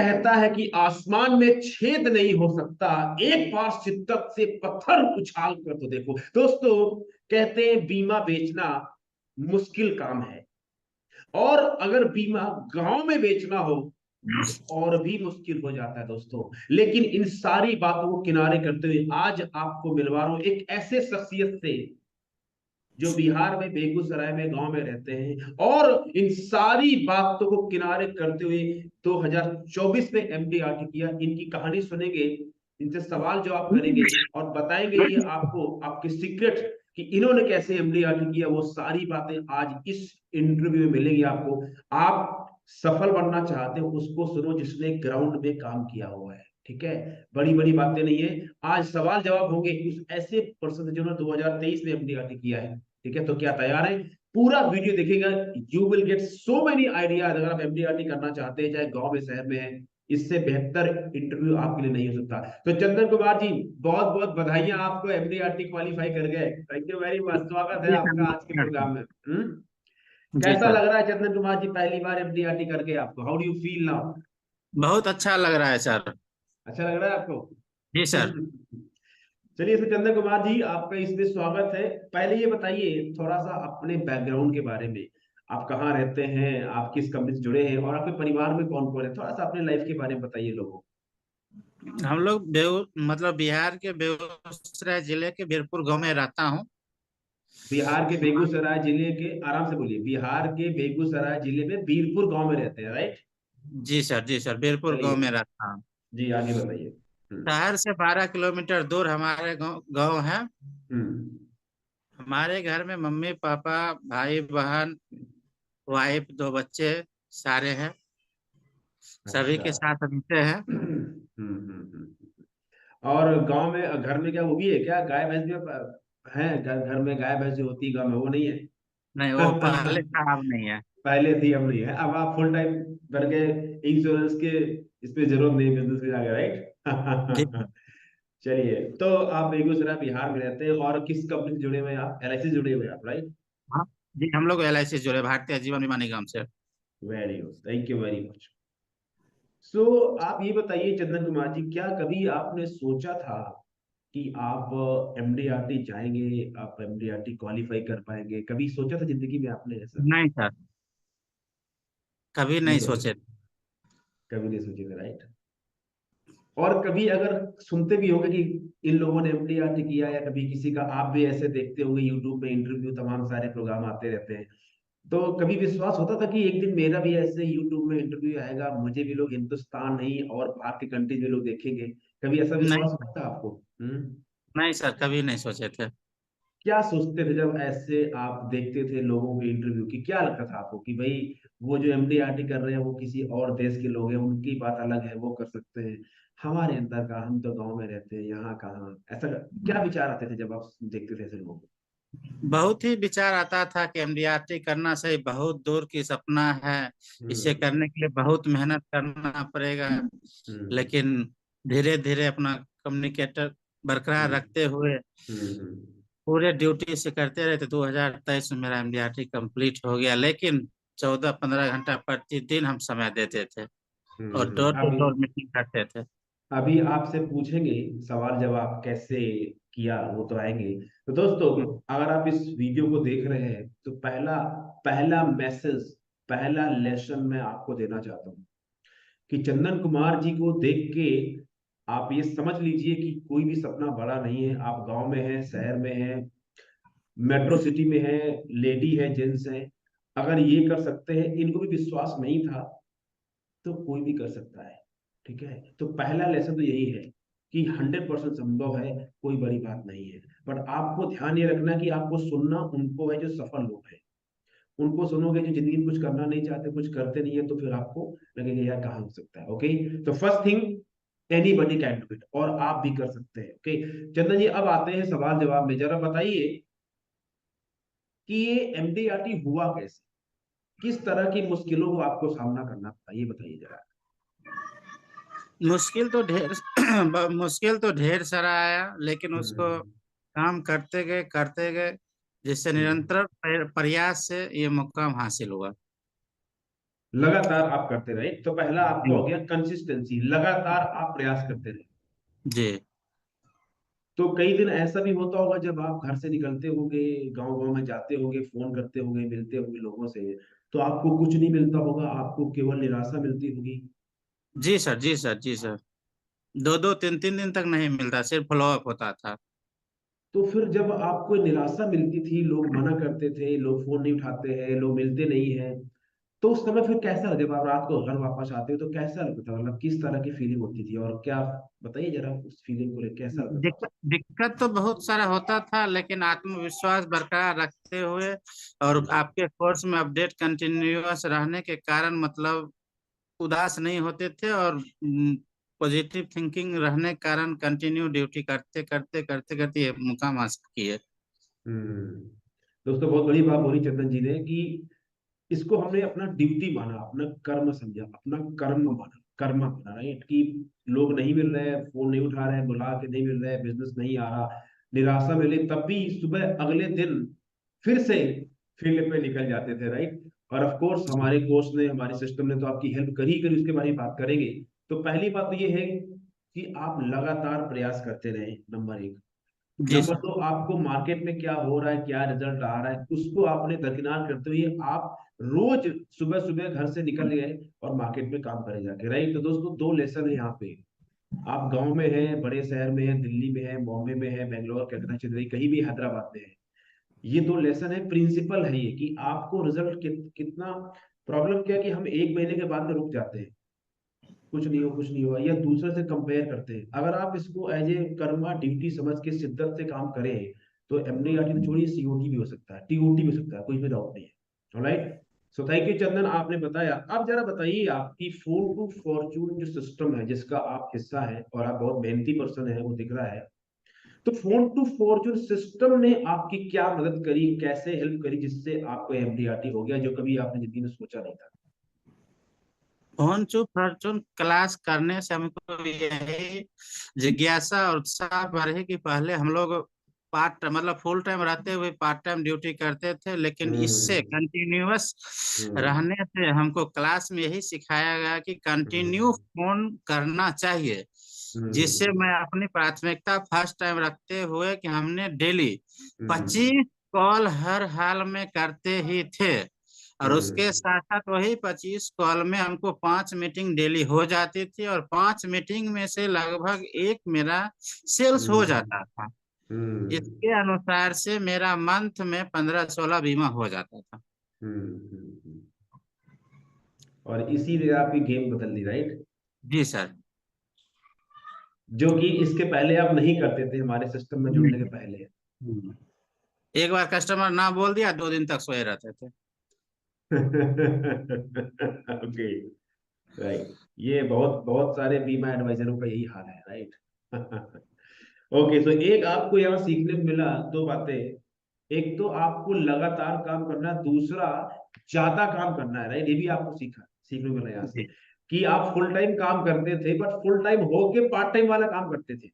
कहता है कि आसमान में छेद नहीं हो सकता, एक बार शिद्दत से पत्थर उछाल कर तो देखो। दोस्तों, कहते हैं बीमा बेचना मुश्किल काम है, और अगर बीमा गांव में बेचना हो और भी मुश्किल हो जाता है दोस्तों। लेकिन इन सारी बातों को किनारे करते हुए आज आपको मिलवा रहा हूं एक ऐसे शख्सियत से जो बिहार में बेगूसराय में गांव में रहते हैं, और इन सारी बातों को किनारे करते हुए 2024 में एमडीआरटी किया। इनकी कहानी सुनेंगे, इनसे सवाल जवाब करेंगे और बताएंगे ये आपको आपके सीक्रेट कि इन्होंने कैसे एमडीआरटी किया। वो सारी बातें आज इस इंटरव्यू में मिलेंगी आपको। आप सफल बनना चाहते हो उसको सुनो जिसने ग्राउंड में काम किया हुआ है, ठीक है। बड़ी बड़ी बातें नहीं है, आज सवाल जवाब होंगे उस ऐसे पर्सन से जिन्होंने 2023 में एमडीआरटी किया है, ठीक है। तो क्या तैयार है? पूरा वीडियो देखिएगा, you will get so many ideas. अगर आप एमडीआरटी करना चाहते हैं, चाहे गांव में शहर में है, इससे बेहतर इंटरव्यू आपके लिए नहीं हो सकता। तो चंदन कुमार जी, बहुत बहुत बधाइयां, आपको एमडीआरटी क्वालिफाई कर गए। थैंक यू वेरी मच, स्वागत है जी आपका आज के सर। प्रोग्राम में। जी कैसा सर, लग रहा है चंदन कुमार जी, पहली बार एमडीआरटी करके आपको? How do you feel now? बहुत अच्छा लग रहा है सर। अच्छा लग रहा है आपको? जी सर। चलिए, तो चंदन कुमार जी, आपका इसमें स्वागत है। पहले ये बताइए थोड़ा सा अपने बैकग्राउंड के बारे में। आप कहाँ रहते हैं, आप किस कंपनी से जुड़े हैं, और आपके परिवार में कौन कौन है? थोड़ा सा अपने लाइफ के बारे में बताइए लोगों को। हम लोग मतलब बिहार के बेगूसराय जिले के बीरपुर गांव में रहता हूँ। बिहार के बेगूसराय जिले के, आराम से बोलिए, बिहार के बेगूसराय जिले में बीरपुर गांव में रहते हैं, राइट? जी सर, जी सर, बीरपुर गांव चलिए, में रहता हूँ। जी आगे बताइए। शहर से 12 किलोमीटर दूर हमारे गांव गांव है। हम्म। हमारे घर में मम्मी पापा, भाई बहन, वाइफ, 2 बच्चे सारे हैं। सभी अच्छा। के साथ रहते हैं। और गांव में, घर में क्या वो भी है क्या, गाय भैंस भी है? घर घर में गाय भैंस जो होती है गांव में, वो नहीं है? नहीं, वो पहले था, अब नहीं है। पहले थी, अब नहीं है। अब आप फुल टाइम भर के इंश्योरेंस के, इस पे जरूरत नहीं, बिजनेस में आ गए, जी राइट? चलिए, तो आप बेगूसराय बिहार में रहते हैं, और किस कंपनी से जुड़े हुए हैं आप? एलआईसी से जुड़े हुए हैं आप, राइट? हाँ। जी, हम लोग LIC से जुड़े, भारतीय जीवन बीमा निगम से। Very good, thank you very much. So आप ये बताइए चंदन कुमार जी, क्या कभी आपने सोचा था कि आप एमडीआरटी जाएंगे, आप एमडीआरटी क्वालिफाई कर पाएंगे? कभी सोचा था जिंदगी में आपने ऐसा? नहीं सर, कभी नहीं नहीं सोचा? सोचे। कभी नहीं सोचे थे, राइट? और कभी अगर सुनते भी होंगे कि इन लोगों ने एमडीआरटी किया, या कभी किसी का आप भी ऐसे देखते होंगे यूट्यूब में इंटरव्यू, तमाम सारे प्रोग्राम आते रहते हैं, तो कभी विश्वास होता था कि एक दिन मेरा भी ऐसे यूट्यूब में इंटरव्यू आएगा, मुझे भी लोग हिंदुस्तान नहीं और बाहर के कंट्रीज में लोग देखेंगे? कभी ऐसा विश्वास नहीं, होता था आपको? नहीं सर, कभी नहीं सोचे थे। क्या सोचते थे जब ऐसे आप देखते थे लोगों के इंटरव्यू की? क्या लगता था आपको कि भाई वो जो एमडीआरटी कर रहे हैं वो किसी और देश के लोग हैं, उनकी बात अलग है, वो कर सकते हैं, हमारे अंदर का, हम तो गांव में रहते हैं, यहाँ कहाँ? ऐसा क्या विचार आते थे जब आप देखते थे ऐसे लोगों को? बहुत ही विचार आता था कि MDRT करना सही, बहुत दूर की सपना है। इसे हम्म। करने के लिए बहुत मेहनत करना पड़ेगा। हम्म। लेकिन धीरे धीरे अपना कम्युनिकेटर बरकरार हम्म। रखते हुए हम्म। पूरे ड्यूटी से करते रहे, तो 2023 में मेरा MDRT कंप्लीट हो गया। लेकिन 14-15 घंटा प्रतिदिन हम समय देते थे और डोर टू अभी डोर मीटिंग करते थे। अभी आपसे पूछेंगे सवाल जवाब कैसे किया, वो तो आएंगे। तो दोस्तों, अगर आप इस वीडियो को देख रहे हैं, तो पहला पहला मैसेज, पहला लेसन मैं आपको देना चाहता हूँ कि चंदन कुमार जी को देख के आप ये समझ लीजिए कि कोई भी सपना बड़ा नहीं है। आप गांव में हैं, शहर में हैं, मेट्रो सिटी में हैं, लेडी है, जेंट्स हैं, अगर ये कर सकते हैं, इनको भी विश्वास नहीं था, तो कोई भी कर सकता है, ठीक है। तो पहला लेसन तो यही है कि 100% संभव है, कोई बड़ी बात नहीं है। बट आपको ध्यान ये रखना कि आपको सुनना उनको है जो सफल लोग हैं। उनको सुनोगे जो जिंदगी में कुछ करना नहीं चाहते, कुछ करते नहीं है, तो फिर आपको लगेगा यार कहाँ हो सकता है। ओके, तो first thing, any buddy can do it, और आप भी कर सकते हैं। ओके चंदन जी, अब आते हैं सवाल जवाब में। जरा बताइए कि ये एमडीआरटी हुआ कैसे, किस तरह की मुश्किलों को आपको सामना करना पड़ा, ये बताइए जरा। मुश्किल तो ढेर मुश्किल तो ढेर सारा आया, लेकिन उसको हम्म। काम करते गए, जिससे हम्म। निरंतर प्रयास से ये मुकाम हासिल हुआ। लगातार आप करते रहे, तो पहला आपका जी हो गया कंसिस्टेंसी, लगातार आप प्रयास करते रहे। जी तो कई दिन ऐसा भी होता होगा जब आप घर से निकलते होंगे, गांव गांव में जाते होंगे, फोन करते होंगे, मिलते होंगे लोगों से, तो आपको कुछ नहीं मिलता होगा, आपको केवल निराशा मिलती होगी। जी सर, जी सर, जी सर। दो दो तीन तीन दिन तक नहीं मिलता, सिर्फ फॉलो अप होता था। तो फिर जब आपको निराशा मिलती थी, लोग मना करते थे, लोग फोन नहीं उठाते हैं, लोग मिलते नहीं हैं, तो उस समय फिर कैसा, जब आप रात को घर वापस आते हो तो कैसा लगता था, मतलब किस तरह की फीलिंग होती थी, और क्या, बताइए जरा उस फीलिंग को लेकर कैसा लगता था। दिक्कत तो बहुत सारा होता था, लेकिन आत्मविश्वास बरकरार रखते हुए और हम्म आपके कोर्स में अपडेट कंटिन्यूअस रहने के कारण मतलब उदास नहीं होते थे, और पॉजिटिव थिंकिंग रहने के कारण कंटिन्यू ड्यूटी करते करते करते करते ये मुकाम हासिल किए। हम्म। दोस्तों बहुत बड़ी बात बोली चंदन जी ने कि इसको हमने अपना ड्यूटी माना, अपना कर्म समझा, अपना कर्म माना, कर्म माना, राइट, कि लोग नहीं मिल रहे हैं, फोन नहीं उठा रहे हैं, बुला के नहीं मिल रहे हैं, बिजनेस नहीं आ रहा, निराशा मिली, तब भी सुबह अगले दिन फिर से फील्ड पे निकल जाते थे, राइट। और ऑफ कोर्स हमारे कोर्स ने, हमारे सिस्टम ने तो आपकी हेल्प करी करी, उसके बारे में बात करेंगे। तो पहली बात तो ये है कि आप लगातार प्रयास करते रहे, नंबर एक। जी नंबर सर। दो, आपको मार्केट में क्या हो रहा है, क्या रिजल्ट आ रहा है, उसको आपने दरकिनार करते हुए आप रोज सुबह सुबह घर से निकल गए और मार्केट में काम करे जाके, राइट। तो दोस्तों दो लेसन है यहाँ पे। आप गांव में हैं, बड़े शहर में हैं, दिल्ली में हैं, बॉम्बे में हैं, बेंगलोर, कलकत्ता, चेन्नई, कहीं भी, हैदराबाद में है, ये दो लेसन है, प्रिंसिपल है ये, कि आपको रिजल्ट कितना। प्रॉब्लम क्या है कि हम एक महीने के बाद में रुक जाते हैं, कुछ नहीं हो, कुछ नहीं हुआ, या दूसरे से कंपेयर करते हैं। अगर आप इसको एज ए कर्मा ड्यूटी समझ के शिद्दत से काम करें, तो एमडीआरटी तो छोड़िए, सीओटी भी हो सकता है, टीओटी भी हो सकता है, कोई भी डाउट नहीं है। ऑलराइट। सो थैंक यू चंदन, आपने बताया। अब जरा बताइए, आपकी फोन टू फॉर्चून जो सिस्टम है, जिसका आप हिस्सा है और आप बहुत मेहनती पर्सन है, वो दिख रहा है, तो फोन टू फॉर्चून सिस्टम ने आपकी क्या मदद करी, कैसे हेल्प करी, जिससे आपको एमडीआरटी हो गया, जो कभी आपने जिंदगी में सोचा नहीं था। फोन चू फॉर्चून क्लास करने से हमको यही जिज्ञासा और उत्साह बढ़े कि पहले हम लोग पार्ट मतलब फुल टाइम रहते हुए पार्ट टाइम ड्यूटी करते थे, लेकिन इससे हम्म कंटिन्यूअस हम्म रहने से हमको क्लास में यही सिखाया गया कि कंटिन्यू हम्म फोन करना चाहिए। जिससे हम्म मैं अपनी प्राथमिकता फर्स्ट टाइम रखते हुए कि हमने डेली हम्म 25 कॉल हर हाल में करते ही थे, और उसके हम्म साथ साथ वही 25 कॉल में हमको 5 मीटिंग डेली हो जाती थी, और 5 मीटिंग में से लगभग एक मेरा सेल्स हो हम्म जाता था। हम्म इसके अनुसार से मेरा मंथ में 15-16 बीमा हो जाता था। हम्म। और इसीलिए आपकी गेम बदल दी, राइट, जी सर। जो कि इसके पहले आप नहीं करते थे, हमारे सिस्टम में जुड़ने के पहले। हम्म। एक बार कस्टमर ना बोल दिया, 2 दिन तक सोए रहते थे। Okay, right. ये बहुत बहुत सारे बीमा एडवाइजरों का यही हाल है, राइट। ओके, तो एक आपको यहाँ सीखने को मिला, दो बातें। एक तो आपको लगातार काम करना है, दूसरा ज्यादा काम करना है, राइट, ये भी आपको सीखने को मिला यहाँ से, जी कि आप फुल टाइम काम करते थे, बट फुल टाइम होके पार्ट टाइम वाला काम करते थे।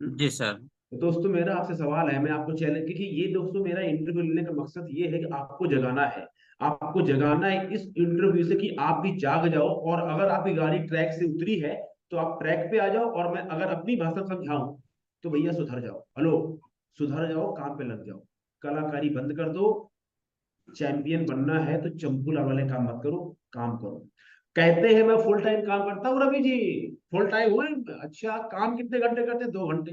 जी सर। तो दोस्तों मेरा आपसे सवाल है, मैं आपको चैलेंज, क्योंकि ये दोस्तों मेरा इंटरव्यू लेने का मकसद ये है कि आपको जगाना है, आपको जगाना है इस इंटरव्यू से, कि आप भी जाग जाओ, और अगर आपकी गाड़ी ट्रैक से उतरी है तो आप ट्रैक पे आ जाओ, और मैं अगर अपनी भाषा समझाऊं तो भैया सुधर जाओ, हेलो, सुधर जाओ, काम पे लग जाओ, कलाकारी बंद कर दो। चैंपियन बनना है तो चंपुला वाले काम मत करो, काम करो। कहते हैं मैं फुल टाइम काम करता हूँ रवि जी, फुल टाइम हुए, अच्छा काम कितने घंटे करते, 2 घंटे,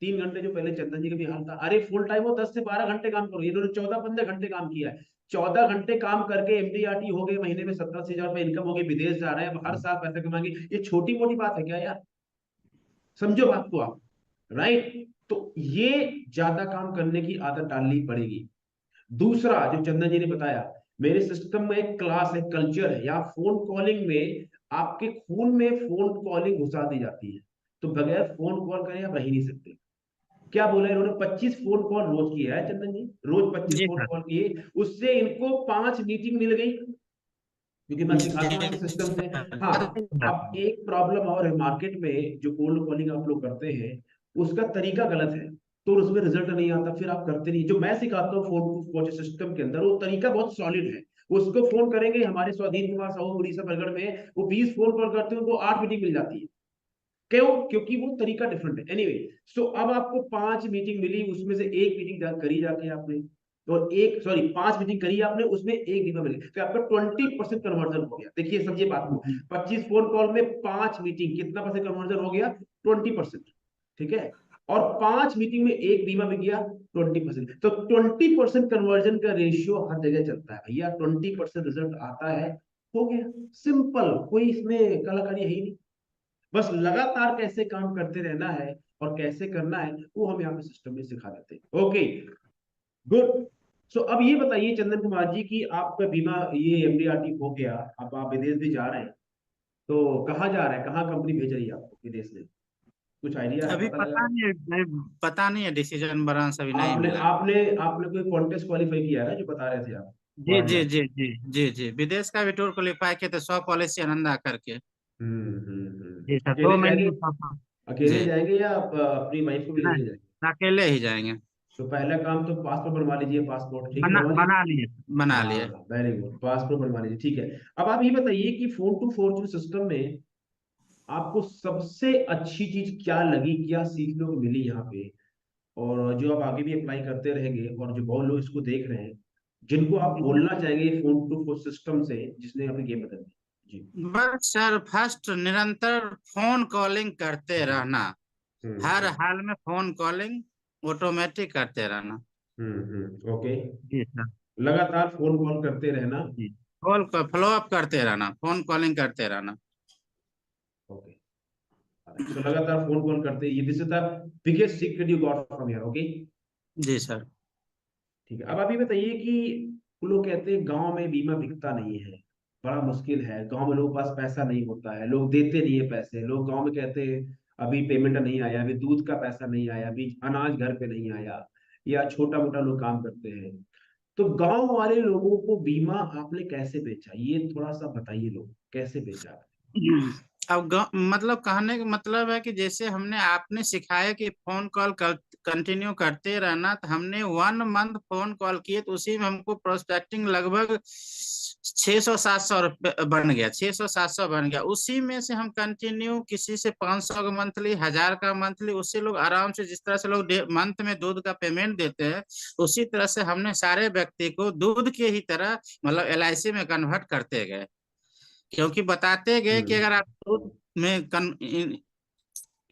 3 घंटे, जो पहले चंदन जी का भी हाल था। अरे फुल टाइम हो 10 से 12 घंटे काम करो, इन्होंने 14-15 घंटे काम किया है। 14 घंटे काम करके एमडीआरटी हो गए, महीने में 17,000 रुपए इनकम हो गई, विदेश जा रहे हैं, अब हर साल पैसे कमाएंगे, ये छोटी मोटी बात है क्या यार, समझो बात को आप, राइट। तो ये ज्यादा काम करने की आदत डालनी पड़ेगी। दूसरा जो चंदन जी ने बताया, मेरे सिस्टम में एक क्लास है, कल्चर है, या फोन कॉलिंग में आपके खून में फोन कॉलिंग घुसा दी जाती है, तो बगैर फोन कॉल करे आप रह ही नहीं सकते। क्या बोला इन्होंने, 25 फोन कॉल रोज किया है चंदन जी, रोज 25 जी फोन सर। कॉल किए, उससे इनको 5 मीटिंग मिल गई, क्योंकि मैं सिखाता हूँ ऐसे सिस्टम से। हाँ, अब एक प्रॉब्लम और है मार्केट में, जो कोल्ड कॉलिंग आप लोग करते हैं, उसका तरीका गलत है, तो उसमें रिजल्ट नहीं आता, फिर आप करते नहीं। जो मैं सिखाता हूँ फोन टू फोन सिस्टम के अंदर, वो तरीका बहुत सॉलिड है, उसको फोन करेंगे, हमारे स्वाधीन कुमार साहू उड़ीसा प्रगढ़ में है, वो 20 फोन कॉल करते हैं, उनको 8 मीटिंग मिल जाती है। क्यों? क्योंकि वो तरीका डिफरेंट है। एनीवे, सो अब आपको 5 मीटिंग मिली, उसमें से एक मीटिंग करी जाके आपने, और एक, सॉरी, 5 मीटिंग करी आपने, उसमें एक बीमा मिली, तो आपका 20% कन्वर्जन हो गया। देखिए समझिए बात को, 25 फोन कॉल में 5 मीटिंग, कितना परसेंट कन्वर्जन हो गया? 20%। ठीक है, और 5 मीटिंग में एक बीमा में गया 20%। तो 20% कन्वर्जन का रेशियो हर जगह चलता है भैया, 20% रिजल्ट आता है, हो गया, सिंपल, कोई इसमें कलाकारी है ही नहीं। बस लगातार कैसे काम करते रहना है और कैसे करना है, वो हम यहाँ पे सिस्टम में सिखा देते हैं। Okay, good. सो अब ये बताइए चंदन कुमार जी कि आपका बीमा ये एमडीआरटी हो गया, अब आप विदेश भी जा रहे हैं, तो कहाँ जा रहे हैं, कहाँ कंपनी भेज रही है आपको विदेश में? कुछ आइडिया है, अभी पता लगा? पता नहीं है, पता नहीं है, डिसीजन ब्रांच अभी नहीं आपने मिला। आपने आपने कोई कॉन्टेस्ट क्वालिफाई किया है ना, जो बता रहे थे आप, जी फॉरेन जी जाने? जी जी जी जी, विदेश का भी टूर क्वालिफाई किया था, 100 पॉलिसी आनंदा करके। जी सर, अकेले 2 महीने जाएंगे? में अकेले जी। जाएंगे या आप अपनी वाइफ को भी लेके जाएंगे? नहीं, अकेले ही जाएंगे। तो पहला काम तो पासपोर्ट बनवा लीजिए, पासपोर्ट ठीक है, बना बनवा लीजिए। बना लिए, बना लिए। हाँ वेरी गुड, पासपोर्ट बनवा लीजिए, ठीक है। अब आप ये बताइए कि फोन टू फॉर्चून सिस्टम में आपको सबसे अच्छी चीज क्या लगी, क्या सीखने को मिली यहाँ पे, और जो आप आगे भी अप्लाई करते रहेंगे, और जो बहुत लोग इसको देख रहे हैं, जिनको आप बोलना चाहेंगे फोन टू फोर सिस्टम से, जिसने अपनी गेम बदल दी? जी। बस सर, फर्स्ट निरंतर फोन कॉलिंग करते रहना, हर हम्म हाल में फोन कॉलिंग ऑटोमेटिक करते रहना। ओके, जी सर। लगातार फोन कॉल करते रहना। जी, कॉल फॉलो अप करते रहना, फोन कॉलिंग करते रहना। ओके, सो लगातार फोन कॉल करते, ये this is the biggest secret you got from here. Okay, जी सर। ठीक है। अब आप ये बताइए कि लोग कहते हैं गांव में बीमा बिकता नहीं है, बड़ा मुश्किल है, गांव में लोगों के पास पैसा नहीं होता है, लोग देते नहीं है पैसे, लोग गांव में कहते हैं अभी पेमेंट नहीं आया, अभी दूध का पैसा नहीं आया, अभी अनाज घर पे नहीं आया, या छोटा मोटा लोग काम करते हैं। तो गांव वाले लोगों को बीमा आपने कैसे बेचा, ये थोड़ा सा बताइए, लोग कैसे बेचा आपने? अब मतलब कहने का मतलब है कि जैसे हमने आपने सिखाया कि फोन कॉल कंटिन्यू करते रहना, तो हमने 1 मंथ फोन कॉल किए, तो उसी में हमको प्रोस्पेक्टिंग लगभग 600-700 रुपये बन गया, 600-700 बन गया। उसी में से हम कंटिन्यू किसी से 500 का मंथली, 1000 का मंथली, उससे लोग आराम से, जिस तरह से लोग मंथ में दूध का पेमेंट देते हैं, उसी तरह से हमने सारे व्यक्ति को दूध के ही तरह मतलब LIC में कन्वर्ट करते गए। क्योंकि बताते गए कि अगर आप दूध में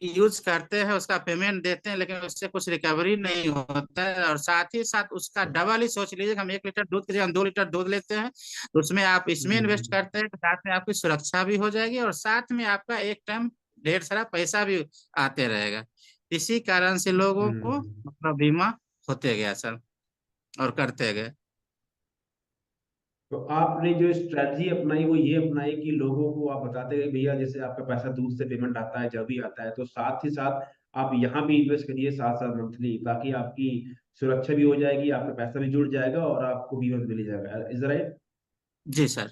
यूज करते हैं, उसका पेमेंट देते हैं, लेकिन उससे कुछ रिकवरी नहीं होता है, और साथ ही साथ उसका डबल ही सोच लीजिए कि हम 1 लीटर दूध के जगह हम 2 लीटर दूध लेते हैं, तो उसमें आप इसमें इन्वेस्ट हम्म करते हैं, तो साथ में आपकी सुरक्षा भी हो जाएगी, और साथ में आपका एक टाइम ढेर सारा पैसा भी आते रहेगा। इसी कारण से लोगों को हम्म मतलब बीमा होते गया सर, और करते गए। तो आपने जो स्ट्रेटजी अपनाई वो ये अपनाई कि लोगों को आप बताते गए भैया, जैसे आपका पैसा दूध से पेमेंट आता है, जब भी आता है, तो साथ ही साथ आप यहाँ भी इन्वेस्ट करिए, साथ साथ मंथली, ताकि आपकी सुरक्षा भी हो जाएगी, आपका पैसा भी जुड़ जाएगा, और आपको बीमा भी मिल जाएगा। Is right? जी सर।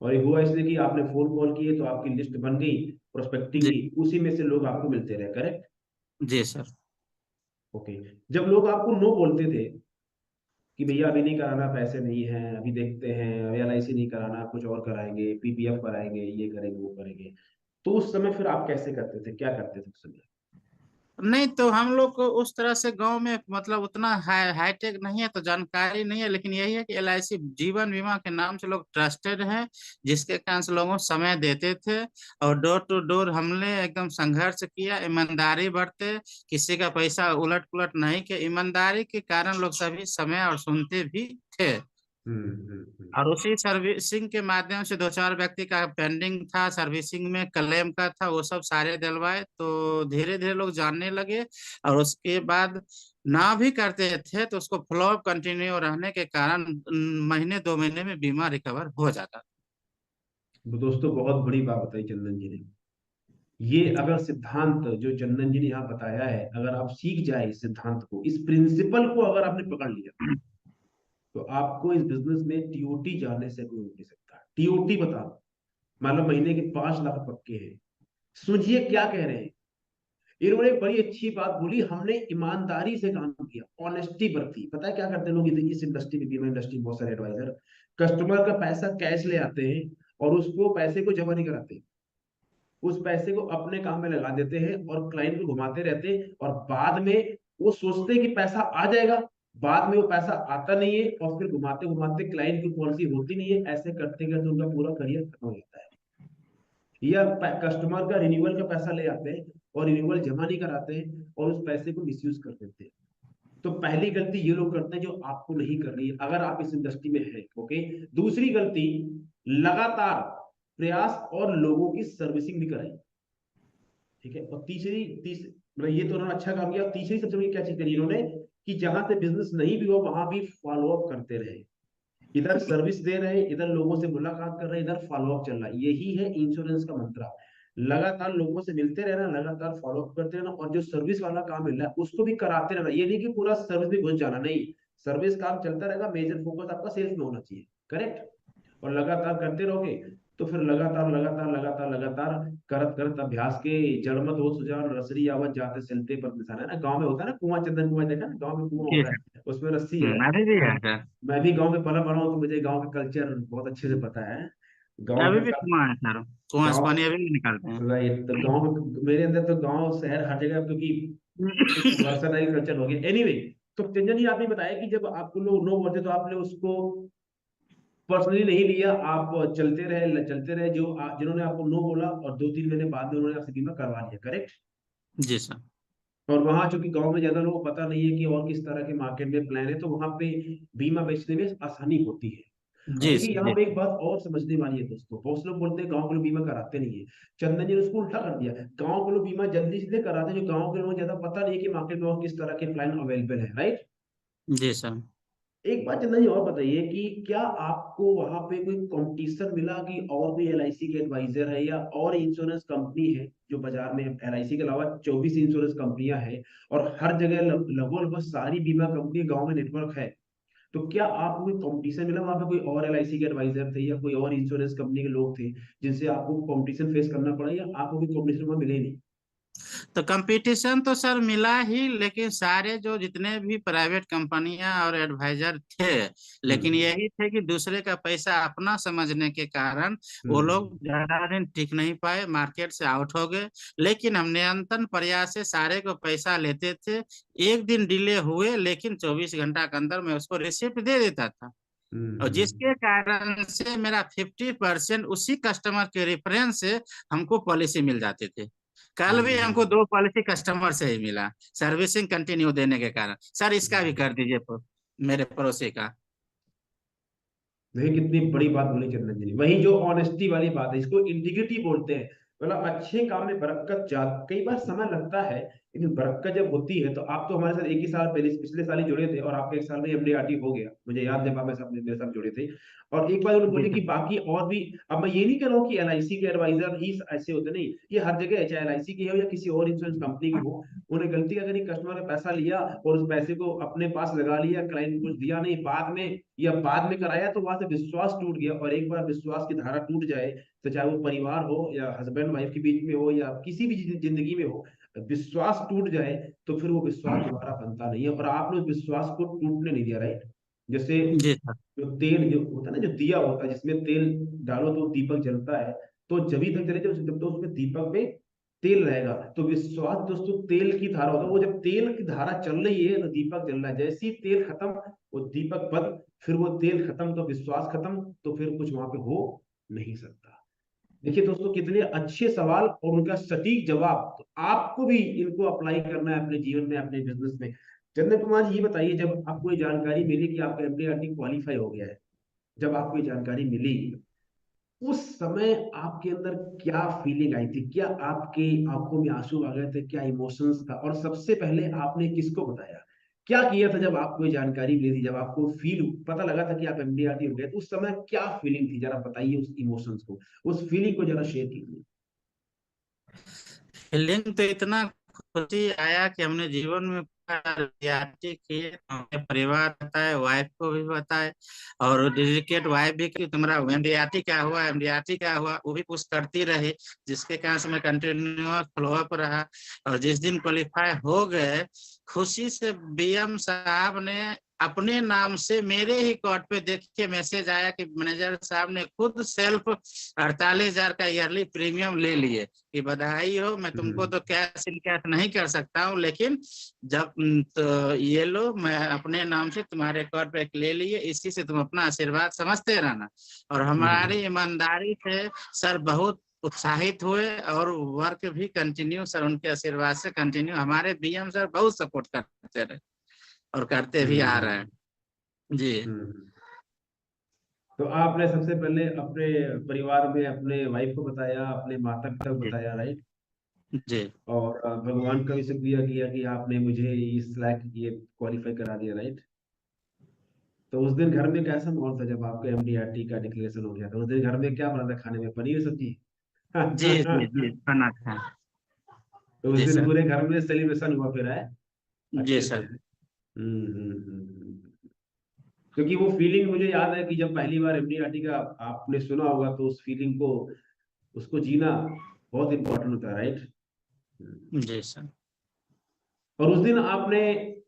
और ये हुआ इसलिए कि आपने फोन कॉल किए, तो आपकी लिस्ट बन गई प्रोस्पेक्टिंग जी की, उसी में से लोग आपको मिलते रहे, करेक्ट? जी सर। ओके। जब लोग आपको नो बोलते थे कि भैया अभी नहीं कराना, पैसे नहीं है, अभी देखते हैं, LIC नहीं कराना, कुछ और कराएंगे, PPF कराएंगे, ये करेंगे, वो करेंगे, तो उस समय फिर आप कैसे करते थे, क्या करते थे उस समय? नहीं, तो हम लोग को उस तरह से गांव में मतलब उतना हाईटेक नहीं है, तो जानकारी नहीं है, लेकिन यही है कि LIC जीवन बीमा के नाम से लोग ट्रस्टेड हैं, जिसके कारण से लोगों को समय देते थे, और डोर टू डोर हमने एकदम संघर्ष किया, ईमानदारी बरते, किसी का पैसा उलट पुलट नहीं किया, ईमानदारी के कारण लोग सभी समय और सुनते भी थे। और उसी सर्विसिंग के माध्यम से 2-4 व्यक्ति का पेंडिंग था, सर्विसिंग में क्लेम का था, वो सब सारे दिलवाए, तो धीरे धीरे लोग जानने लगे, और उसके बाद ना भी करते थे तो उसको फ्लॉप कंटिन्यू रहने के कारण महीने 2 महीने में बीमा रिकवर हो जाता। तो दोस्तों बहुत बड़ी बात बताई चंदन जी ने। ये अगर सिद्धांत जो चंदन जी ने यहाँ बताया है, अगर आप सीख जाए इस सिद्धांत को, इस प्रिंसिपल को अगर आपने पकड़ लिया, तो आपको इस बिजनेस में TOT जाने से कोई रोक नहीं सकता। TOT बता, मतलब महीने के 5 लाख पक्के हैं। सुनिए क्या कह रहे हैं, इन्होंने एक बड़ी अच्छी बात बोली, हमने ईमानदारी से काम किया, ऑनेस्टी बरती। पता है क्या करते हैं लोग इस इंडस्ट्री में, बीमा इंडस्ट्री में बहुत सारे एडवाइजर कस्टमर का पैसा कैश ले आते हैं और उसको पैसे को जमा नहीं कराते, उस पैसे को अपने काम में लगा देते हैं और क्लाइंट को घुमाते रहते हैं, और बाद में वो सोचते हैं कि पैसा आ जाएगा, बाद में वो पैसा आता नहीं है, और फिर घुमाते घुमाते क्लाइंट की पॉलिसी होती नहीं है, ऐसे करते करते उनका पूरा करियर खत्म हो जाता है। या कस्टमर का रिन्यूअल का पैसा ले आते हैं और रिन्यूअल जमा नहीं कराते हैं और उस पैसे को मिसयूज कर देते हैं। तो पहली गलती ये लोग करते हैं जो आपको नहीं करनी है अगर आप इस इंडस्ट्री में हैं। ओके, दूसरी गलती, लगातार प्रयास और लोगों की सर्विसिंग भी कराई। ठीक है, और मतलब ये तो उन्होंने अच्छा काम किया। तीसरी सबसे बड़ी क्या चीज करी इन्होंने, कि जहां से बिजनेस नहीं भी हो वहां भी फॉलो अप करते रहे। इधर सर्विस दे रहे, इधर लोगों से मुलाकात कर रहे, इधर फॉलो अप चल रहा है। यही है इंश्योरेंस का मंत्र। लगातार लोगों से मिलते रहना, लगातार फॉलो अप करते रहना, और जो सर्विस वाला काम मिल रहा है उसको भी कराते रहना। ये नहीं कि पूरा सर्विस में घुस जाना, नहीं, सर्विस काम चलता रहेगा, मेजर फोकस आपका सेल्स में होना चाहिए। करेक्ट, और लगातार करते रहोगे तो फिर लगातार लगातार लगातार लगातार करत करत अभ्यास के जड़ मत हो सुजान रसरी आवत जाते चलते पर निशान, है ना। गांव में होता है ना कुआं, चंदन कुआं देखा ना, गांव में कुआं जी होता सर। है, उसमें रस्सी है। अभी भी है सर। मैं भी गांव में पला बड़ा हूँ तो मुझे गांव का कल्चर बहुत अच्छे से पता है। गांव अभी के भी साथ कुआं है सर, कुआं से गांव, पानी अभी भी निकालते हैं। राइट, तो गांव में मेरे अंदर तो गांव शहर हर जगह, क्योंकि वर्सटाइल कल्चर हो गया। एनीवे, तो चंदन जी आपने बताया कि जब आपको लोग नो बोलते तो आपने उसको पर्सनली नहीं लिया, आप चलते रहे, जिन्होंने आपको नो बोला और 2-3 महीने बाद में उन्होंने आपसे बीमा करवा लिया। करेक्ट, जी सर। और वहां चूंकि गांव में ज्यादा लोगों को पता नहीं है कि और किस तरह के मार्केट में प्लान है, तो वहां पे बीमा बेचने में आसानी होती है। अब जी देखिए सर। यहाँ जी पे एक बात और समझने वाली है दोस्तों, बहुत से लोग बोलते हैं गांव के लोग बीमा कराते नहीं है। चंदन जी ने उसको उल्टा कर दिया, गांव के लोग बीमा जल्दी इसलिए कराते हैं जो गांव के लोगों को ज्यादा पता नहीं है कि मार्केट में और किस तरह के प्लान अवेलेबल है। राइट, जी सर। एक बात चंदन जी और बताइए कि क्या आपको वहां पे कोई कंपटीशन मिला कि और कोई एलआईसी के एडवाइजर है या और इंश्योरेंस कंपनी है जो बाजार में, एलआईसी के अलावा 24 इंश्योरेंस कंपनियां हैं और हर जगह लगभग लगभग सारी बीमा कंपनी गांव में नेटवर्क है, तो क्या आपको कोई कंपटीशन मिला वहां पे, कोई और एलआईसी के एडवाइजर थे या कोई और इंश्योरेंस कंपनी के लोग थे जिनसे आपको कंपटीशन फेस करना पड़ा, या आपको कोई कंपटीशन वहां मिले ही नहीं? तो कंपटीशन तो सर मिला ही, लेकिन सारे जो जितने भी प्राइवेट कंपनियां और एडवाइजर थे, लेकिन हम्म यही थे कि दूसरे का पैसा अपना समझने के कारण वो हम्म लोग ज्यादा दिन टिक नहीं पाए, मार्केट से आउट हो गए। लेकिन हम निरंतर प्रयास से सारे को पैसा लेते थे। एक दिन डिले हुए लेकिन 24 घंटा के अंदर मैं उसको रिसिप्ट दे देता था, और हम्म जिसके कारण से मेरा 50% उसी कस्टमर के रेफरेंस से हमको पॉलिसी मिल जाते थे। कल भी हमको हम्म। 2 पॉलिसी कस्टमर से ही मिला, सर्विसिंग कंटिन्यू देने के कारण। सर इसका भी हम्म। कर दीजिए मेरे पड़ोसी का। देखिए कितनी बड़ी बात बोली चंदन जी ने, वही जो ऑनेस्टी वाली बात है, इसको इंटीग्रिटी बोलते हैं। मतलब अच्छे काम में बरकत जा, कई बार समय लगता है लेकिन बरकत जब होती है, तो आप तो हमारे साथ एक ही साल पहले पिछले साल ही जुड़े थे और आपके एक साल में एमडीआरटी हो गया, मुझे याद है, आप मेरे साथ जुड़े थे। और एक बार उन्होंने जी बोले कि सर। बाकी और भी, अब मैं ये नहीं कह रहा हूँ कि एलआईसी के एडवाइजर ही ऐसे होते, नहीं, ये हर जगह है, चाहे एलआईसी की हो या किसी और इंश्योरेंस कंपनी की हो। उन्हें गलती अगर कस्टमर का पैसा लिया और उस पैसे को अपने पास लगा लिया, क्लाइंट को कुछ दिया नहीं, बाद में या बाद में कराया, तो वहां से विश्वास टूट गया। और एक बार विश्वास की धारा टूट जाए, तो चाहे वो परिवार हो या हस्बैंड वाइफ के बीच में हो या किसी भी जिंदगी में हो, विश्वास टूट जाए तो फिर वो विश्वास दोबारा बनता नहीं है, और आपने उस विश्वास को टूटने नहीं दिया। राइट, जैसे जी सर। जो तेल जो होता है ना, जो दिया होता है जिसमें तेल डालो तो दीपक जलता है, तो जब तक जले जब तो उसमें दीपक में तेल रहेगा। तो विश्वास दोस्तों तेल की धारा होता है, वो जब तेल की धारा चल रही है तो दीपक जल रहा है, जैसे ही तेल खत्म वो दीपक बंद, फिर वो तेल खत्म तो विश्वास खत्म, तो फिर कुछ वहां पे हो नहीं सकता। देखिए दोस्तों कितने अच्छे सवाल और उनका सटीक जवाब, तो आपको भी इनको अप्लाई करना है अपने जीवन में, अपने बिजनेस में। चंद्र कुमार जी ये बताइए, जब आपको ये जानकारी मिली कि आपका एमडीआरटी क्वालिफाई हो गया है, जब आपको ये जानकारी मिली, उस समय आपके अंदर क्या फीलिंग आई थी, क्या आपके आंखों में आंसू आ गए थे, क्या इमोशंस था, और सबसे पहले आपने किसको बताया, क्या किया था जब आपको ये जानकारी मिली थी, जब आपको फील पता लगा था कि आप एमडीआरटी हो गए, तो उस समय क्या फीलिंग थी, जरा बताइए उस इमोशंस को, उस फीलिंग को जरा शेयर कीजिए। फीलिंग तो इतना खुशी आया कि हमने जीवन में रियायती किए, हमें परिवार बताए, वाइफ को भी बताए, और डेडिकेट वाइफ भी कि तुम्हारा एमडीआरटी क्या हुआ, एमडीआरटी क्या हुआ, वो भी पुश करती रही, जिसके कारण से मैं कंटिन्यूअस फॉलोअप रहा। और जिस दिन क्वालिफाई हो गए, खुशी से बीएम साहब ने अपने नाम से मेरे ही अकाउंट पे देख के मैसेज आया कि मैनेजर साहब ने खुद सेल्फ 48,000 का ईयरली प्रीमियम ले लिए, कि बधाई हो, मैं तुमको तो कैश इन कैश नहीं कर सकता हूँ, लेकिन जब तो ये लो, मैं अपने नाम से तुम्हारे अकाउंट पे ले लिए, इसी से तुम अपना आशीर्वाद समझते रहना। और हमारी ईमानदारी से सर बहुत उत्साहित हुए और वर्क भी कंटिन्यू सर उनके आशीर्वाद से कंटिन्यू, हमारे बीएम सर बहुत सपोर्ट करते रहे और करते भी आ रहे हैं जी। तो आपने सबसे पहले अपने परिवार में अपने वाइफ को बताया, अपने माता पिता को जी बताया, राइट? जी और भगवान का भी शुक्रिया किया कि आपने मुझे इस लायक ये क्वालिफाई करा दिया, राइट? तो उस दिन घर में कैसा माहौल था जब आपके एमडीआरटी का डिक्लेरेशन हो गया था? उस दिन घर में क्या बना था खाने में, पनीर सब्जी? जी जी जी खाना खाएं। तो उस जी दिन सर। पूरे घर में सेलिब्रेशन हुआ फिर है, जी अच्छे से? सर। क्योंकि वो फीलिंग मुझे याद है कि जब पहली बार एमडीआरटी का आपने सुना होगा तो उस फीलिंग को, उसको जीना बहुत इंपॉर्टेंट होता है, राइट? जी सर। और उस दिन आपने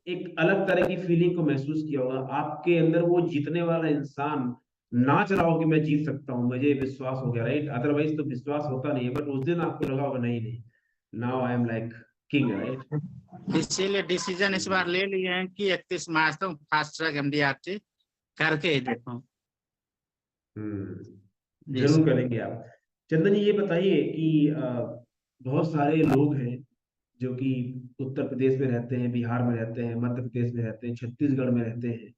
एक अलग तरह की फीलिंग को महसूस किया होगा, आपके अंदर वो जीतने वाला इंसान नाच रहा हो कि मैं जीत सकता हूँ, मुझे विश्वास हो गया, राइट? अदरवाइज तो विश्वास होता नहीं है, बट उस दिन आपको लगा होगा नहीं नहीं, now I am like king, right? इसीलिए डिसीजन इस बार ले लिए हैं कि 31 मार्च तक फास्ट ट्रैक एमडीआरटी करके ही देखो। जी जरूर सर। करेंगे आप। चंदन जी, ये बताइए कि बहुत सारे लोग हैं जो कि उत्तर प्रदेश में रहते हैं, बिहार में रहते हैं, मध्य प्रदेश में रहते हैं, छत्तीसगढ़ में रहते हैं,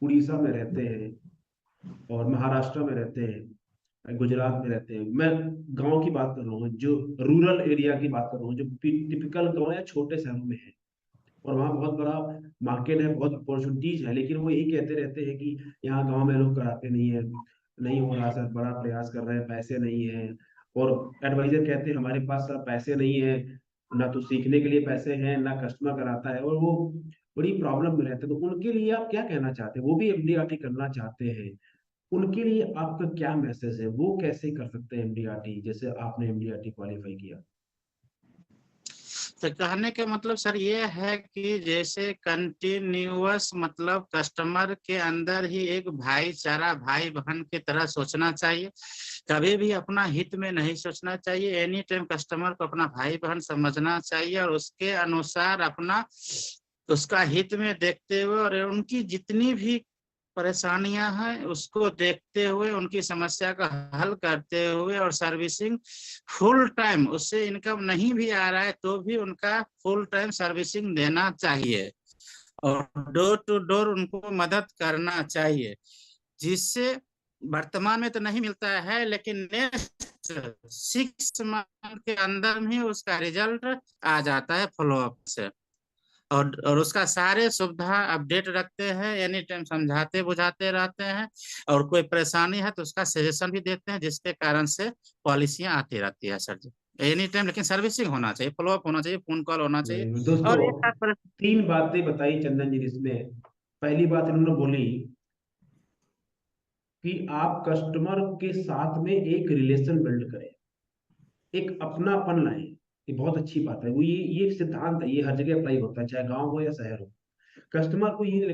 उड़ीसा में रहते हैं, और महाराष्ट्र में रहते हैं, गुजरात में रहते हैं। मैं गांव की बात कर रहा हूँ, जो रूरल एरिया की बात कर रहा हूँ, जो टिपिकल गांव या छोटे शहरों में है, और वहाँ बहुत बड़ा मार्केट है, बहुत अपॉर्चुनिटीज है, लेकिन वो यही कहते रहते हैं कि यहाँ गांव में लोग कराते नहीं है, नहीं हो रहा सर, बड़ा प्रयास कर रहे हैं, पैसे नहीं है। और एडवाइजर कहते हैं हमारे पास सर पैसे नहीं है, ना तो सीखने के लिए पैसे हैं, ना कस्टमर कराता है, और वो बड़ी प्रॉब्लम में रहते हैं। तो उनके लिए आप क्या कहना चाहते हैं? वो भी एमडीआरटी करना चाहते हैं, उनके लिए आपका क्या मैसेज है? वो कैसे कर सकते हैं एमडीआरटी, जैसे आपने एमडीआरटी क्वालिफाई किया? तो कहने का मतलब सर ये है कि जैसे कंटिन्यूअस मतलब कस्टमर के अंदर ही एक भाईचारा, भाई बहन की तरह सोचना चाहिए, कभी भी अपना हित में नहीं सोचना चाहिए, एनी टाइम कस्टमर को अपना भाई बहन समझना चाहिए और उसके अनुसार अपना उसका हित में देखते हुए और उनकी जितनी भी परेशानियां हैं उसको देखते हुए उनकी समस्या का हल करते हुए और सर्विसिंग फुल टाइम, उससे इनकम नहीं भी आ रहा है तो भी उनका फुल टाइम सर्विसिंग देना चाहिए और डोर टू डोर उनको मदद करना चाहिए, जिससे वर्तमान में तो नहीं मिलता है लेकिन नेक्स्ट 6 मंथ के अंदर में उसका रिजल्ट आ जाता है फॉलो अप से। और उसका सारे सुविधा अपडेट रखते हैं, एनी टाइम समझाते बुझाते रहते हैं और कोई परेशानी है तो उसका सजेशन भी देते हैं, जिसके कारण से पॉलिसियां आती रहती है सर जी एनी टाइम। लेकिन सर्विसिंग होना चाहिए, फॉलो अप होना चाहिए, फोन कॉल होना चाहिए। दोस्तों, और एक बात तीन बातें बताई चंदन जी ने इसमें। पहली बात इन्होंने बोली कि आप कस्टमर के साथ में एक रिलेशन बिल्ड करें, एक अपनापन लाएं। ये बहुत अच्छी बात है। वो ये सिद्धांत है, ये हर जगह अप्लाई होता है, चाहे गांव हो या शहर हो। कस्टमर को ये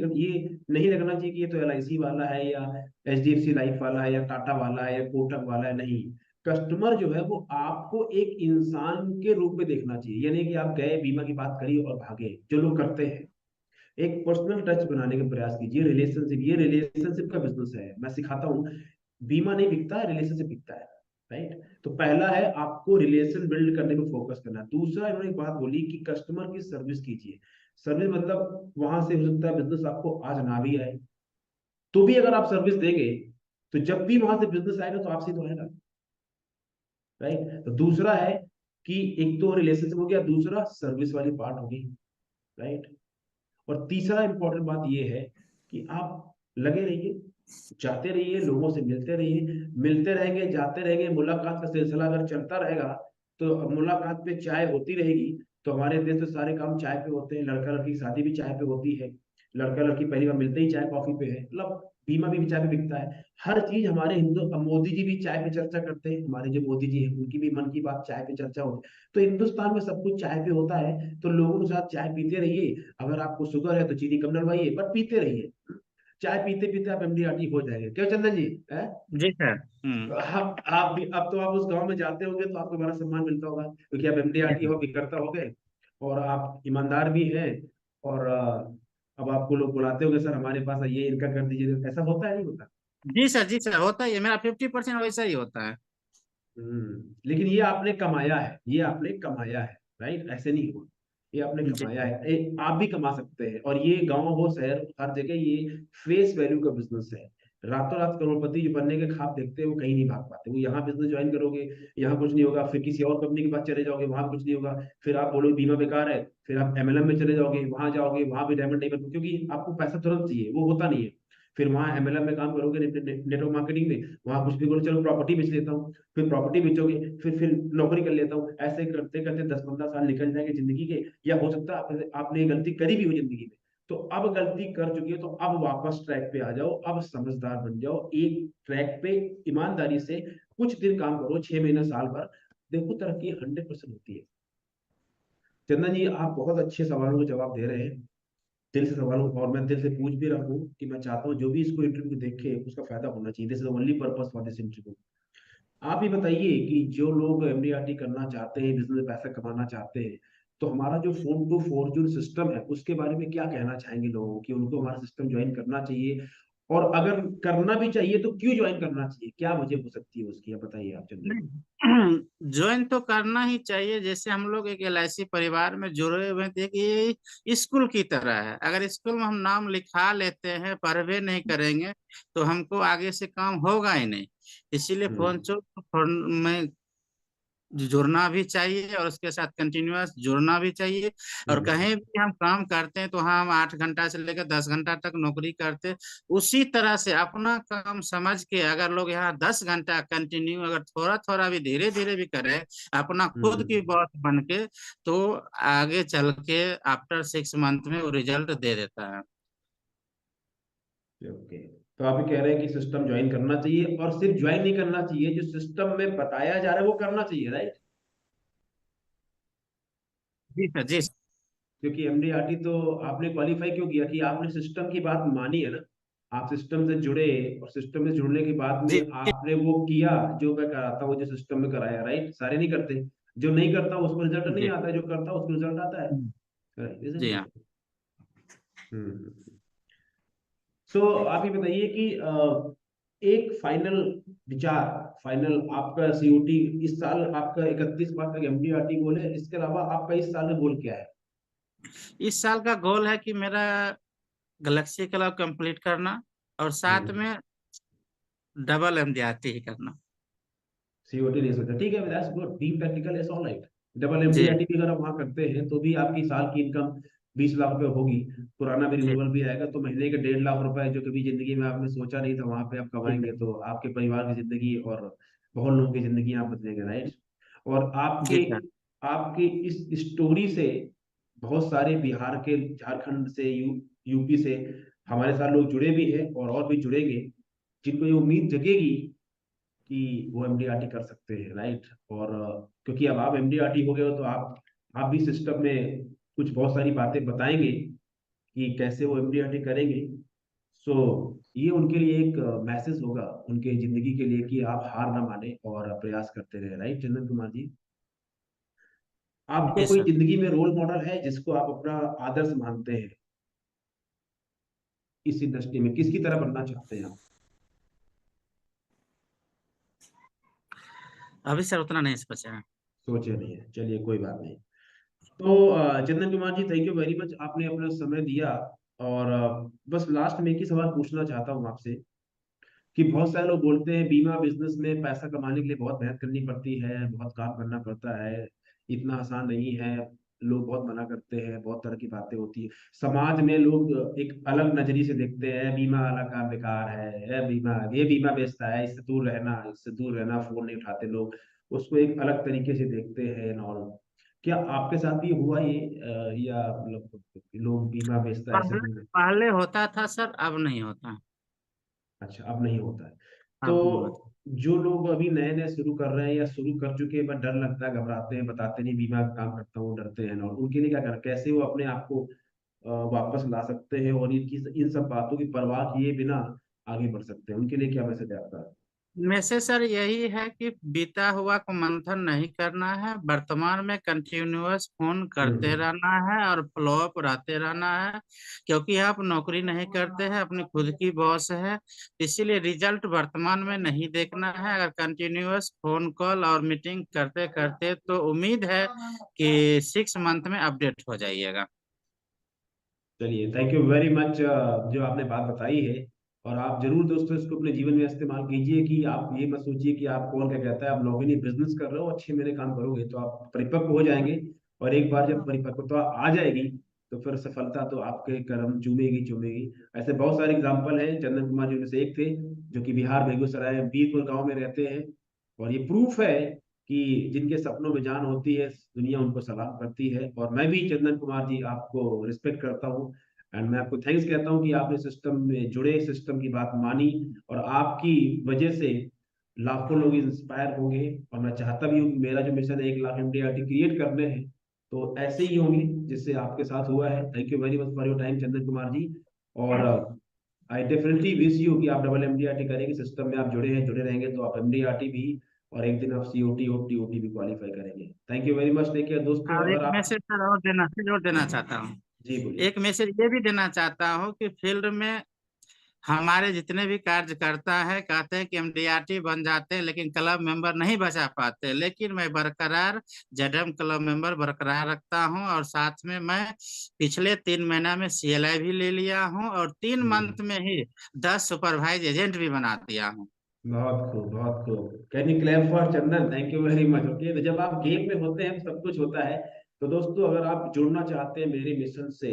नहीं लगना चाहिए कि ये तो एलआईसी वाला है, या एचडीएफसी लाइफ वाला है, या टाटा वाला है, या कोटक वाला है। नहीं, कस्टमर जो है वो आपको एक इंसान के रूप में देखना चाहिए। यानी कि आप गए, बीमा की बात करी और भागे, जो लोग करते हैं। एक पर्सनल टच बनाने का प्रयास कीजिए। रिलेशनशिप, ये रिलेशनशिप का बिजनेस है, मैं सिखाता हूँ। बीमा नहीं बिकता है, रिलेशनशिप बिकता है, राइट? तो पहला है आपको रिलेशन बिल्ड करने में फोकस करना। दूसरा, इन्होंने एक बात बोली कि कस्टमर की सर्विस कीजिए। सर्विस मतलब वहां से हो सकता है बिजनेस आपको आज ना भी आए, तो भी अगर आप सर्विस देंगे तो जब भी वहां से बिजनेस आएगा तो आपसे तो आएगा, राइट? तो दूसरा है कि एक तो रिलेशनशिप हो गया, दूसरा सर्विस वाली पार्ट होगी, राइट? और तीसरा इंपॉर्टेंट बात यह है कि आप लगे रहिए, जाते रहिए, लोगों से मिलते रहिए, मिलते रहेंगे, जाते रहेंगे, मुलाकात का सिलसिला अगर चलता रहेगा तो मुलाकात पे चाय होती रहेगी। तो हमारे देश में सारे काम चाय पे होते हैं, लड़का लड़की की शादी भी चाय पे होती है, लड़का लड़की पहली बार मिलते ही चाय कॉफी पे है, मतलब बीमा भी चाय पे बिकता है। हर चीज हमारे हिंदू, अब मोदी जी भी चाय पे चर्चा करते हैं, हमारे जो मोदी जी हैं उनकी भी मन की बात चाय पे चर्चा होती है। तो हिंदुस्तान में सब कुछ चाय पे होता है, तो लोगों के साथ चाय पीते रहिए। अगर आपको शुगर है तो चीनी कम डलवाइए, पर पीते रहिए। चाय पीते पीते आप एमडीआरटी हो जाएंगे, क्या चंदन जी है? जी सर। आप भी, अब तो आप उस गांव में जाते होंगे तो आपको बड़ा सम्मान मिलता होगा, क्योंकि आप जी एमडीआरटी सर। हो विक्रेता हो गए, और आप ईमानदार भी हैं। और अब आपको लोग बुलाते होंगे, सर हमारे पास आइए, इनका कर दीजिए, ऐसा होता है नहीं होता? जी सर, जी सर, होता ही है, मेरा 50% वैसा ही होता है। लेकिन ये आपने कमाया है, ये आपने कमाया है, राइट? ऐसे नहीं हो, ये आपने जी कमाया है, आप भी कमा सकते हैं। और ये गांव हो शहर, हर जगह ये फेस वैल्यू का बिजनेस है। रातों रात करोड़पति जो बनने के ख्वाब देखते हैं वो कहीं नहीं भाग पाते। वो यहाँ बिजनेस ज्वाइन करोगे, यहाँ कुछ नहीं होगा, फिर किसी और कंपनी के पास चले जाओगे, वहां कुछ नहीं होगा, फिर आप बोलोगे बीमा बेकार है, फिर आप एमएलएम में चले जाओगे, वहां भी डायमंड नहीं बन, क्योंकि आपको पैसा तुरंत चाहिए, वो होता नहीं है। फिर वहां एमएलएम में काम करोगे, नेटवर्क मार्केटिंग में, वहां कुछ भी बोलो, चलो प्रॉपर्टी बेच लेता हूँ, फिर प्रॉपर्टी बेचोगे, फिर नौकरी कर लेता हूँ, ऐसे करते करते 10-15 साल निकल जाएंगे जिंदगी के। या हो सकता है आपने ये गलती करी भी हो जिंदगी में, तो अब गलती कर चुकी है, तो अब वापस ट्रैक पे आ जाओ, अब समझदार बन जाओ, एक ट्रैक पे ईमानदारी से कुछ दिन काम करो, 6 महीने साल भर, देखो तरक्की 100% होती है। चंदन जी, आप बहुत अच्छे सवालों के जवाब दे रहे हैं, दिल से सवालों, और मैं दिल से पूछ भी रहा हूँ कि मैं चाहता हूँ जो भी इसको इंटरव्यू देखे उसका फायदा होना चाहिए। This is only purpose for this interview. आप ही बताइए कि जो लोग एमडीआरटी करना चाहते हैं, बिजनेस में पैसा कमाना चाहते हैं, तो हमारा जो फोन टू फॉर्च्यून सिस्टम है उसके बारे में क्या कहना चाहेंगे लोगों को, कि उनको हमारा सिस्टम ज्वाइन करना चाहिए? और अगर करना भी चाहिए तो क्यों ज्वाइन करना चाहिए, क्या वजह हो सकती है उसकी, आप बताइए आप चंद्र जी। नहीं, ज्वाइन तो करना ही चाहिए। जैसे हम लोग एक एलआईसी परिवार में जुड़े हुए थे कि ये स्कूल की तरह है। अगर स्कूल में हम नाम लिखा लेते हैं, पढ़वे नहीं करेंगे तो हमको आगे से काम होगा ही नहीं। इसीलिए फोन हम्म चो फोन में जुड़ना भी चाहिए और उसके साथ कंटिन्यूअस जुड़ना भी चाहिए। और हम्म कहीं भी हम काम करते हैं तो हम 8 घंटा से लेकर 10 घंटा तक नौकरी करते, उसी तरह से अपना काम समझ के अगर लोग यहाँ 10 घंटा कंटिन्यू अगर थोड़ा थोड़ा भी धीरे धीरे भी करें, अपना खुद की हम्म। बॉस बन के, तो आगे चल के आफ्टर 6 मंथ में वो रिजल्ट दे देता है। ओके, तो आप ये कह रहे हैं कि सिस्टम ज्वाइन करना चाहिए, और सिर्फ ज्वाइन नहीं करना चाहिए, जो सिस्टम में बताया जा रहा है वो करना चाहिए, राइट? जी सर, जी सर। क्योंकि एमडीआरटी तो आपने क्वालिफाई क्यों किया, कि आपने सिस्टम की बात मानी है ना, आप सिस्टम से जुड़े, और सिस्टम से जुड़ने के बाद जी में आपने वो किया जो मैं कराता हूँ, जो सिस्टम में कराया, राइट? सारे नहीं करते, जो नहीं करता उसको रिजल्ट नहीं जी। आता है, जो करता उसको रिजल्ट आता है, राइट, जी इजंट हाँ। इट? सो आप ये बताइए कि एक फाइनल विचार, फाइनल आपका सीओटी इस साल, आपका 31 मार्च तक एमडीआरटी गोल है, इसके अलावा आपका इस साल का गोल क्या है? इस साल का गोल है कि मेरा गैलेक्सी क्लब कंप्लीट करना और साथ हम्म। में डबल एमडीआरटी ही करना। सीओटी नहीं सोचा, ठीक है, that's good, being practical is all right. Double ji MDRT भी अगर आप वहां करते हैं तो भी आपकी साल की इनकम 20 लाख रुपए होगी। पुराना भी जी। रिन्यूअल भी आएगा, तो महीने के 1.5 लाख रुपए जो कभी जिंदगी में आपने सोचा नहीं था वहां पे आप ठीक है। कमाएंगे, तो आपके परिवार की जिंदगी और बहुत लोगों की जिंदगी आप बदलेंगे, राइट? और जी आपके सर। आपकी इस स्टोरी से बहुत सारे बिहार के, झारखंड से, यूपी से हमारे साथ लोग जुड़े भी हैं, और भी जुड़ेंगे, जिनको ये उम्मीद जगेगी कि वो एमडीआरटी कर सकते हैं, राइट? और क्योंकि अब आप एमडीआरटी हो गए हो, तो आप भी सिस्टम में कुछ बहुत सारी बातें बताएंगे कि कैसे वो एमडीआरटी करेंगे। सो ये उनके लिए एक मैसेज होगा उनके जिंदगी के लिए, कि आप हार ना माने और प्रयास करते रहे, राइट चंदन कुमार जी? आपका जी कोई सर। जिंदगी में रोल मॉडल है जिसको आप अपना आदर्श मानते हैं, इस इंडस्ट्री में किसकी तरह बनना चाहते हैं आप? अभी सर उतना नहीं सोचा है। सोचे नहीं है, चलिए कोई बात नहीं। तो चंदन कुमार जी, थैंक यू वेरी मच, आपने अपना समय दिया। और बस लास्ट में एक ही सवाल पूछना चाहता हूँ आपसे, कि बहुत सारे लोग बोलते हैं बीमा बिजनेस में पैसा कमाने के लिए बहुत मेहनत करनी पड़ती है, बहुत काम करना पड़ता है, इतना आसान नहीं है, लोग बहुत मना करते हैं, बहुत तरह की बातें होती है, समाज में लोग एक अलग नजरिए से देखते हैं, बीमा वाला काम बेकार है, ये बीमा बेचता है, इससे दूर रहना, इससे दूर रहना, फोन नहीं उठाते लोग, उसको एक अलग तरीके से देखते हैं नॉल। क्या आपके साथ भी हुआ ये, या मतलब लोग बीमा बेचता है इससे पहले दूर? पहले होता था सर, अब नहीं होता। अच्छा, अब नहीं होता है। अब नहीं होता। तो जो लोग अभी नए नए शुरू कर रहे हैं या शुरू कर चुके हैं, बट डर लगता है, घबराते हैं, बताते नहीं बीमा का काम करता हूँ, डरते हैं, और उनके लिए क्या कर, कैसे वो अपने आप को वापस ला सकते हैं और इनकी इन सब बातों की परवाह किए बिना आगे बढ़ सकते हैं, उनके लिए क्या मैसेज है आपका? मैसेज सर यही है कि बीता हुआ को मंथन नहीं करना है, वर्तमान में कंटिन्यूअस फोन करते हम्म। रहना है और फॉलोअप रहते रहना है, क्योंकि आप नौकरी नहीं करते हैं, अपनी खुद की बॉस है, इसीलिए रिजल्ट वर्तमान में नहीं देखना है। अगर कंटिन्यूअस फोन कॉल और मीटिंग करते करते तो उम्मीद है कि 6 मंथ में अपडेट हो जाइएगा। चलिए, थैंक यू वेरी मच जो आपने बात बताई है। और आप जरूर दोस्तों इसको अपने जीवन में इस्तेमाल कीजिए, कि आप ये मत सोचिए कि आप, कौन क्या कहता है, आप लॉग इन बिजनेस कर रहे हो, 6 महीने काम करोगे तो आप परिपक्व हो जाएंगे। और एक बार जब परिपक्वता आ जाएगी तो फिर सफलता तो आपके कर्म चूमेगी चूमेगी। ऐसे बहुत सारे एग्जाम्पल हैं, चंदन कुमार जी में से एक थे, जो कि बिहार बेगूसराय बीरपुर गांव में रहते हैं। और ये प्रूफ है कि जिनके सपनों में जान होती है, दुनिया उनको सलाम करती है। और मैं भी चंदन कुमार जी आपको रिस्पेक्ट करता हूँ, एंड मैं आपको थैंक्स कहता हूँ कि आपने सिस्टम में जुड़े, सिस्टम की बात मानी, और आपकी वजह से लाखों लोग इंस्पायर होंगे। और मैं चाहता भी हूँ कि मेरा जो मिशन है 1 लाख एमडीआरटी क्रिएट करने हैं, तो ऐसे ही होंगे जिससे आपके साथ हुआ है। Thank you very much for your time Chandan Kumar ji. और आई डेफिनेटली विश यू कि आप डबल एमडीआरटी करेंगे, सिस्टम में आप जुड़े हैं, जुड़े रहेंगे तो आप एमडीआरटी भी, और एक दिन आप सीओटी और टीओटी भी क्वालिफाई करेंगे। Thank you very much, take care दोस्तों। और एक अगर आप, मैसेज सर और देना चाहता हूँ। जी बोलिए। एक मैसेज ये भी देना चाहता हूँ कि फील्ड में हमारे जितने भी कार्यकर्ता है कहते हैं कि एमडीआरटी बन जाते हैं लेकिन क्लब मेंबर नहीं बचा पाते, लेकिन मैं बरकरार जेडएम क्लब मेंबर बरकरार रखता हूं, और साथ में मैं पिछले 3 महीना में सीएलआई भी ले लिया हूं, और 3 मंथ में ही 10 सुपरवाइज एजेंट भी बना दिया हूं। बहुत खूब, बहुत खूब, can you clap for Chandan, thank you very much. Okay, तो जब आप गेम में होते हैं तो सब कुछ होता है। तो दोस्तों, अगर आप जुड़ना चाहते हैं मेरे मिशन से,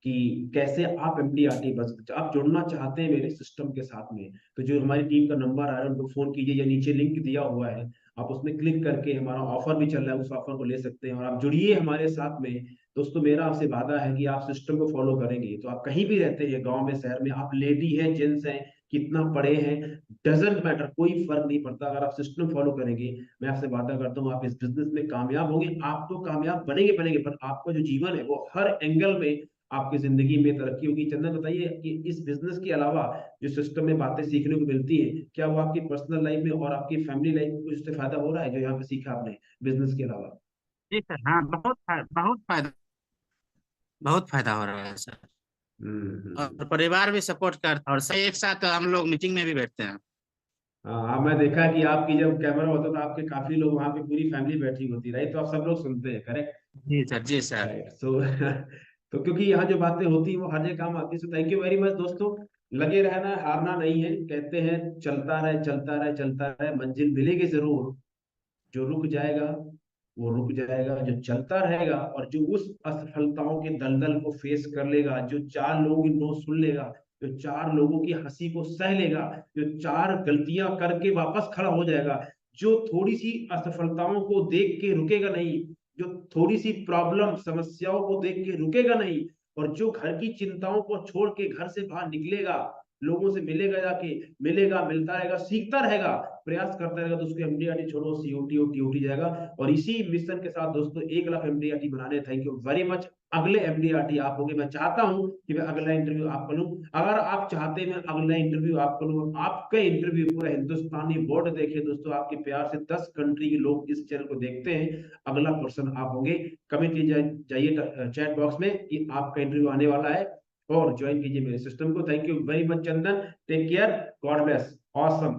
कि कैसे आप एमडीआरटी बन सकते, आप जुड़ना चाहते हैं मेरे सिस्टम के साथ में, तो जो हमारी टीम का नंबर आ रहा है उनको फोन कीजिए, या नीचे लिंक दिया हुआ है, आप उसमें क्लिक करके, हमारा ऑफर भी चल रहा है, उस ऑफर को ले सकते हैं और आप जुड़िए हमारे साथ में। दोस्तों, मेरा आपसे वादा है कि आप सिस्टम को फॉलो करेंगे तो आप कहीं भी रहते हैं, गांव में, शहर में, आप लेडी हैं, जेंट्स हैं, कितना पढ़े हैं, डजेंट मैटर, कोई फर्क नहीं पड़ता, अगर आप सिस्टम फॉलो करेंगे, मैं आपसे वादा करता हूँ आप इस बिजनेस में कामयाब होंगे। आप तो कामयाब बनेंगे बनेंगे, पर आपका जो जीवन है वो हर एंगल में आपकी जिंदगी में तरक्की होगी। चंदन, बताइए कि इस बिजनेस के अलावा जो सिस्टम में बातें सीखने को मिलती है, क्या वो आपकी पर्सनल लाइफ में और आपकी फैमिली लाइफ में कुछ उससे फायदा हो रहा है, जो यहाँ पे सीखा आपने बिजनेस के अलावा? जी सर, हाँ, बहुत फायदा हो रहा है सर। और हम्म। परिवार भी सपोर्ट करता है, और सही एक साथ हम लोग मीटिंग में भी बैठते हैं। हाँ, मैं देखा कि आपकी जब कैमरा होता था, आपके काफी लोग वहां पे, पूरी फैमिली बैठी होती, राइट? तो आप सब लोग सुनते हैं, करेक्ट? जी सर, जी सर। राइट, सो तो क्योंकि यहाँ जो बातें होती हैं वो हर जगह काम आती है। So thank you very much दोस्तों। लगे रहना है, हारना नहीं है, कहते हैं चलता रहे चलता रहे चलता रहे, मंजिल मिलेगी जरूर। जो रुक जाएगा वो रुक जाएगा, जो चलता रहेगा और जो उस असफलताओं के दलदल को फेस कर लेगा, जो 4 लोगों की नो सुन लेगा, जो 4 लोगों की हंसी को सह लेगा, जो 4 गलतियां करके वापस खड़ा हो जाएगा, जो थोड़ी सी असफलताओं को देख के रुकेगा नहीं, जो थोड़ी सी प्रॉब्लम समस्याओं को देख के रुकेगा नहीं, और जो घर की चिंताओं को छोड़ के घर से बाहर निकलेगा, लोगों से मिलेगा, जाके मिलेगा, मिलता रहेगा, सीखता रहेगा, प्रयास करता रहेगा, तो उसको एमडीआरटी छोड़ो, सीओटी और टीओटी जाएगा। और इसी मिशन के साथ दोस्तों 1 लाख एमडीआरटी बनाने, थैंक यू वेरी मच। अगले एमडीआरटी आप होंगे, मैं चाहता हूं कि मैं अगला इंटरव्यू आपको लूं। अगर आप चाहते हैं मैं अगला इंटरव्यू आपको लूं, आपका इंटरव्यू पूरा हिंदुस्तानी वर्ल्ड देखे, दोस्तों आपके प्यार से 10 कंट्री के लोग इस चैनल को देखते हैं, अगला पर्सन आप होंगे। कमेंट कीजिए, जाइए चैट बॉक्स में कि आपका इंटरव्यू आने वाला है, और ज्वाइन कीजिए मेरे सिस्टम को। Thank you very much Chandan, take care, God bless, awesome.